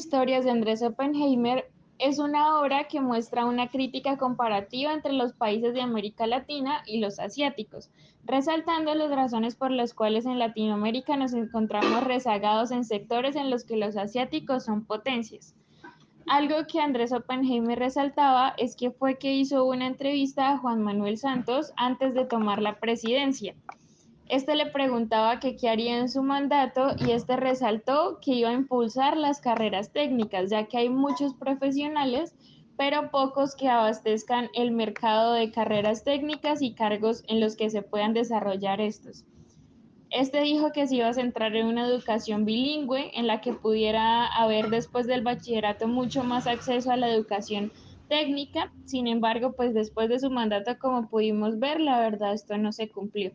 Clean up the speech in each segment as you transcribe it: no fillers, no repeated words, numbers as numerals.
historias de Andrés Oppenheimer es una obra que muestra una crítica comparativa entre los países de América Latina y los asiáticos, resaltando las razones por las cuales en Latinoamérica nos encontramos rezagados en sectores en los que los asiáticos son potencias. Algo que Andrés Oppenheimer resaltaba es que fue que hizo una entrevista a Juan Manuel Santos antes de tomar la presidencia. Este le preguntaba que qué haría en su mandato y este resaltó que iba a impulsar las carreras técnicas, ya que hay muchos profesionales, pero pocos que abastezcan el mercado de carreras técnicas y cargos en los que se puedan desarrollar estos. Este dijo que se iba a centrar en una educación bilingüe en la que pudiera haber después del bachillerato mucho más acceso a la educación técnica. Sin embargo, pues después de su mandato, como pudimos ver, la verdad esto no se cumplió.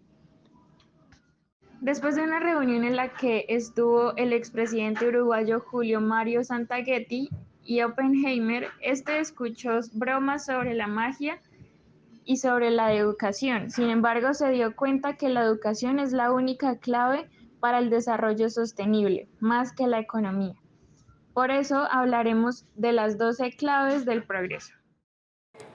Después de una reunión en la que estuvo el expresidente uruguayo Julio Mario Santaguetti y Oppenheimer, este escuchó bromas sobre la magia y sobre la educación. Sin embargo, se dio cuenta que la educación es la única clave para el desarrollo sostenible, más que la economía. Por eso hablaremos de las 12 claves del progreso.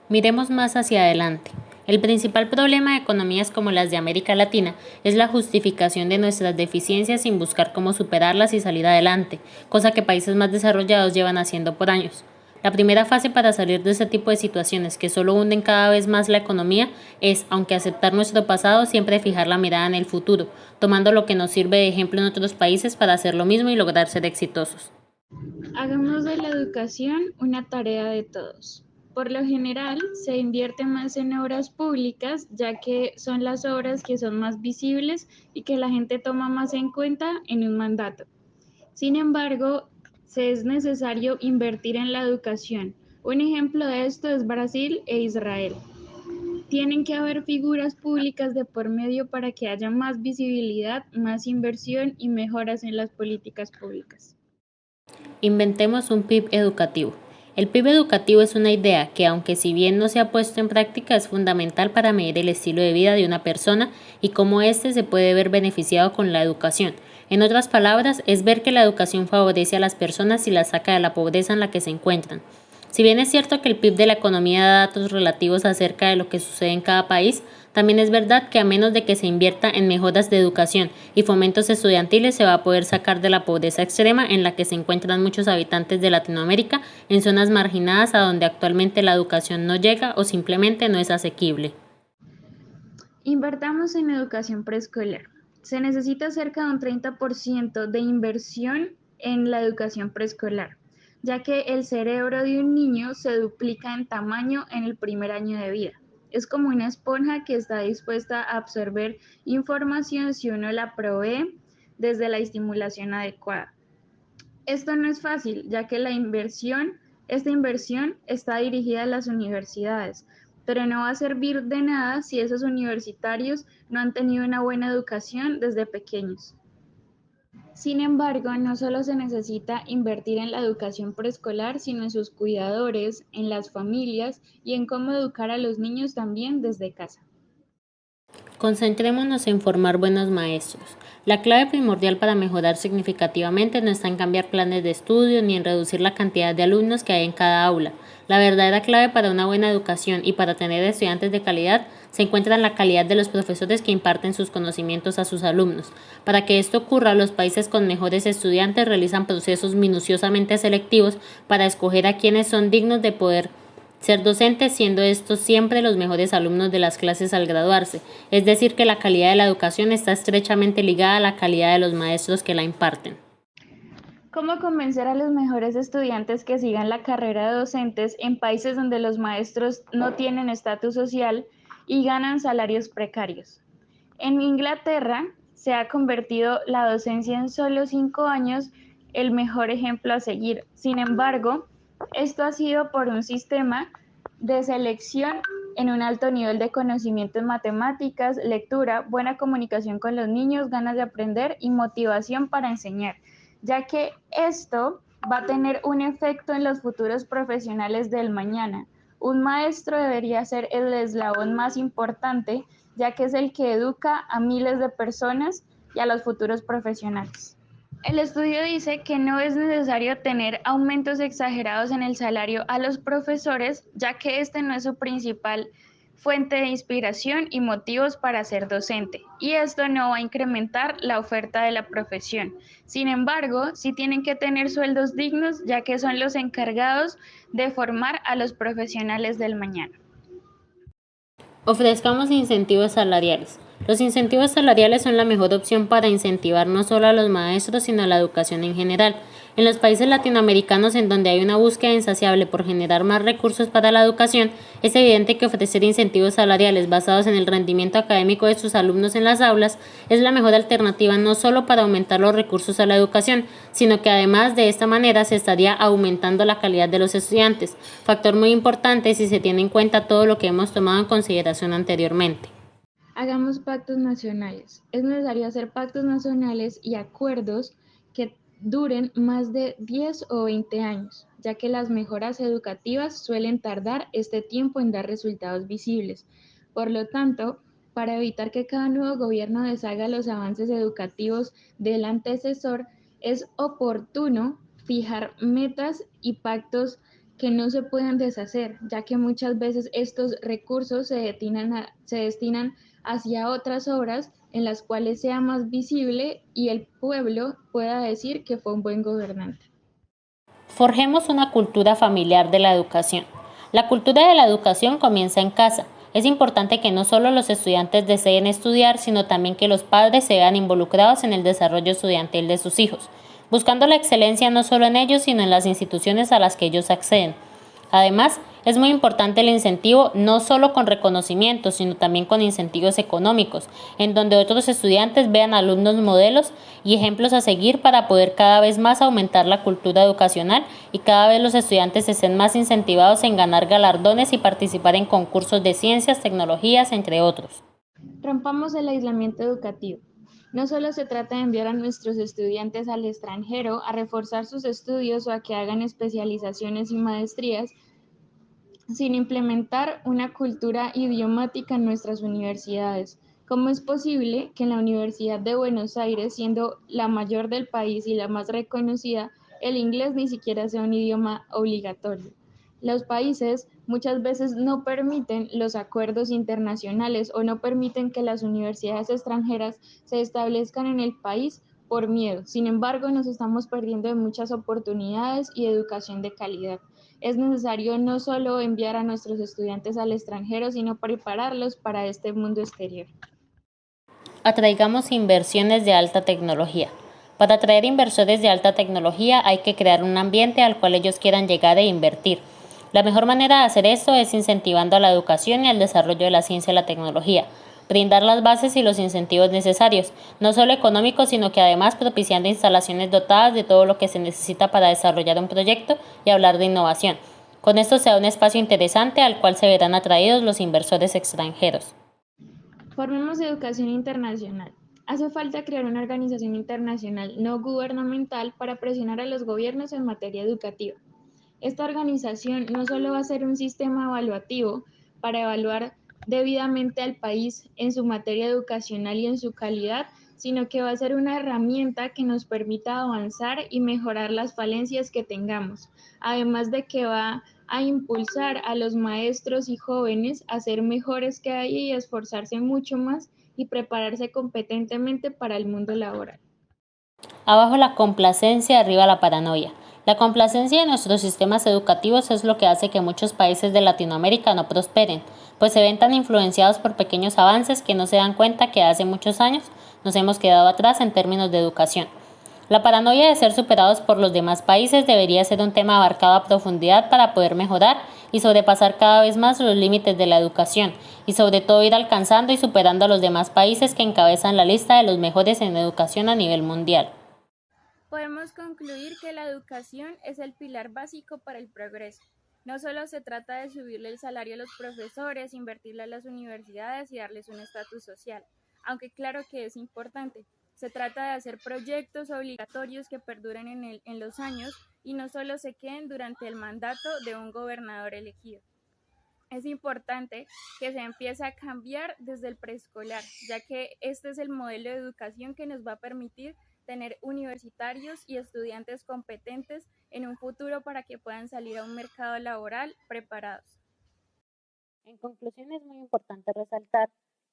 Miremos más hacia adelante. El principal problema de economías como las de América Latina es la justificación de nuestras deficiencias sin buscar cómo superarlas y salir adelante, cosa que países más desarrollados llevan haciendo por años. La primera fase para salir de este tipo de situaciones que solo hunden cada vez más la economía es, aunque aceptar nuestro pasado, siempre fijar la mirada en el futuro, tomando lo que nos sirve de ejemplo en otros países para hacer lo mismo y lograr ser exitosos. Hagamos de la educación una tarea de todos. Por lo general, se invierte más en obras públicas, ya que son las obras que son más visibles y que la gente toma más en cuenta en un mandato. Sin embargo, se es necesario invertir en la educación. Un ejemplo de esto es Brasil e Israel. Tienen que haber figuras públicas de por medio para que haya más visibilidad, más inversión y mejoras en las políticas públicas. Inventemos un PIB educativo. El PIB educativo es una idea que, aunque si bien no se ha puesto en práctica, es fundamental para medir el estilo de vida de una persona y cómo éste se puede ver beneficiado con la educación. En otras palabras, es ver que la educación favorece a las personas y las saca de la pobreza en la que se encuentran. Si bien es cierto que el PIB de la economía da datos relativos acerca de lo que sucede en cada país, también es verdad que a menos de que se invierta en mejoras de educación y fomentos estudiantiles se va a poder sacar de la pobreza extrema en la que se encuentran muchos habitantes de Latinoamérica en zonas marginadas a donde actualmente la educación no llega o simplemente no es asequible. Invertamos en educación preescolar. Se necesita cerca de un 30% de inversión en la educación preescolar, ya que el cerebro de un niño se duplica en tamaño en el primer año de vida. Es como una esponja que está dispuesta a absorber información si uno la provee desde la estimulación adecuada. Esto no es fácil, ya que esta inversión está dirigida a las universidades, pero no va a servir de nada si esos universitarios no han tenido una buena educación desde pequeños. Sin embargo, no solo se necesita invertir en la educación preescolar, sino en sus cuidadores, en las familias y en cómo educar a los niños también desde casa. Concentrémonos en formar buenos maestros. La clave primordial para mejorar significativamente no está en cambiar planes de estudio ni en reducir la cantidad de alumnos que hay en cada aula. La verdadera clave para una buena educación y para tener estudiantes de calidad se encuentra en la calidad de los profesores que imparten sus conocimientos a sus alumnos. Para que esto ocurra, los países con mejores estudiantes realizan procesos minuciosamente selectivos para escoger a quienes son dignos de poder ser docentes, siendo estos siempre los mejores alumnos de las clases al graduarse, es decir, que la calidad de la educación está estrechamente ligada a la calidad de los maestros que la imparten. ¿Cómo convencer a los mejores estudiantes que sigan la carrera de docentes en países donde los maestros no tienen estatus social y ganan salarios precarios? En Inglaterra se ha convertido la docencia en solo 5 años el mejor ejemplo a seguir. Sin embargo, esto ha sido por un sistema de selección en un alto nivel de conocimiento en matemáticas, lectura, buena comunicación con los niños, ganas de aprender y motivación para enseñar, ya que esto va a tener un efecto en los futuros profesionales del mañana. Un maestro debería ser el eslabón más importante, ya que es el que educa a miles de personas y a los futuros profesionales. El estudio dice que no es necesario tener aumentos exagerados en el salario a los profesores, ya que este no es su principal fuente de inspiración y motivos para ser docente, y esto no va a incrementar la oferta de la profesión. Sin embargo, sí tienen que tener sueldos dignos, ya que son los encargados de formar a los profesionales del mañana. Ofrezcamos incentivos salariales. Los incentivos salariales son la mejor opción para incentivar no solo a los maestros, sino a la educación en general. En los países latinoamericanos en donde hay una búsqueda insaciable por generar más recursos para la educación, es evidente que ofrecer incentivos salariales basados en el rendimiento académico de sus alumnos en las aulas es la mejor alternativa no solo para aumentar los recursos a la educación, sino que además de esta manera se estaría aumentando la calidad de los estudiantes, factor muy importante si se tiene en cuenta todo lo que hemos tomado en consideración anteriormente. Hagamos pactos nacionales. Es necesario hacer pactos nacionales y acuerdos que duren más de 10 o 20 años, ya que las mejoras educativas suelen tardar este tiempo en dar resultados visibles. Por lo tanto, para evitar que cada nuevo gobierno deshaga los avances educativos del antecesor, es oportuno fijar metas y pactos que no se puedan deshacer, ya que muchas veces estos recursos se destinan hacia otras obras en las cuales sea más visible y el pueblo pueda decir que fue un buen gobernante. Forjemos una cultura familiar de la educación. La cultura de la educación comienza en casa. Es importante que no solo los estudiantes deseen estudiar, sino también que los padres se vean involucrados en el desarrollo estudiantil de sus hijos, buscando la excelencia no solo en ellos, sino en las instituciones a las que ellos acceden. Además, es muy importante el incentivo no solo con reconocimientos, sino también con incentivos económicos, en donde otros estudiantes vean alumnos modelos y ejemplos a seguir para poder cada vez más aumentar la cultura educacional y cada vez los estudiantes estén más incentivados en ganar galardones y participar en concursos de ciencias, tecnologías, entre otros. Rompamos el aislamiento educativo. No solo se trata de enviar a nuestros estudiantes al extranjero a reforzar sus estudios o a que hagan especializaciones y maestrías, sin implementar una cultura idiomática en nuestras universidades. ¿Cómo es posible que en la Universidad de Buenos Aires, siendo la mayor del país y la más reconocida, el inglés ni siquiera sea un idioma obligatorio? Los países muchas veces no permiten los acuerdos internacionales o no permiten que las universidades extranjeras se establezcan en el país por miedo. Sin embargo, nos estamos perdiendo de muchas oportunidades y educación de calidad. Es necesario no solo enviar a nuestros estudiantes al extranjero, sino prepararlos para este mundo exterior. Atraigamos inversiones de alta tecnología. Para atraer inversores de alta tecnología hay que crear un ambiente al cual ellos quieran llegar e invertir. La mejor manera de hacer esto es incentivando a la educación y al desarrollo de la ciencia y la tecnología, brindar las bases y los incentivos necesarios, no solo económicos, sino que además propiciando instalaciones dotadas de todo lo que se necesita para desarrollar un proyecto y hablar de innovación. Con esto se da un espacio interesante al cual se verán atraídos los inversores extranjeros. Formemos educación internacional. Hace falta crear una organización internacional no gubernamental para presionar a los gobiernos en materia educativa. Esta organización no solo va a ser un sistema evaluativo para evaluar debidamente al país en su materia educacional y en su calidad, sino que va a ser una herramienta que nos permita avanzar y mejorar las falencias que tengamos, además de que va a impulsar a los maestros y jóvenes a ser mejores que ella y a esforzarse mucho más y prepararse competentemente para el mundo laboral. Abajo la complacencia, arriba la paranoia. La complacencia de nuestros sistemas educativos es lo que hace que muchos países de Latinoamérica no prosperen, pues se ven tan influenciados por pequeños avances que no se dan cuenta que hace muchos años nos hemos quedado atrás en términos de educación. La paranoia de ser superados por los demás países debería ser un tema abarcado a profundidad para poder mejorar y sobrepasar cada vez más los límites de la educación y sobre todo ir alcanzando y superando a los demás países que encabezan la lista de los mejores en educación a nivel mundial. Podemos concluir que la educación es el pilar básico para el progreso. No solo se trata de subirle el salario a los profesores, invertirle a las universidades y darles un estatus social, aunque claro que es importante. Se trata de hacer proyectos obligatorios que perduren en los años y no solo se queden durante el mandato de un gobernador elegido. Es importante que se empiece a cambiar desde el preescolar, ya que este es el modelo de educación que nos va a permitir tener universitarios y estudiantes competentes en un futuro para que puedan salir a un mercado laboral preparados. En conclusión, es muy importante resaltar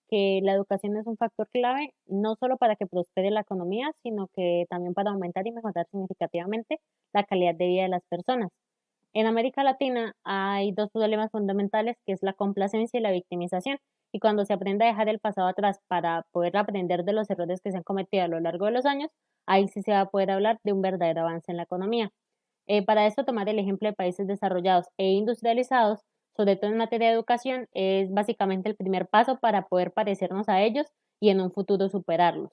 que la educación es un factor clave no solo para que prospere la economía, sino que también para aumentar y mejorar significativamente la calidad de vida de las personas. En América Latina hay dos problemas fundamentales, que es la complacencia y la victimización. Y cuando se aprende a dejar el pasado atrás para poder aprender de los errores que se han cometido a lo largo de los años, ahí sí se va a poder hablar de un verdadero avance en la economía. Para esto, tomar el ejemplo de países desarrollados e industrializados, sobre todo en materia de educación, es básicamente el primer paso para poder parecernos a ellos y en un futuro superarlos.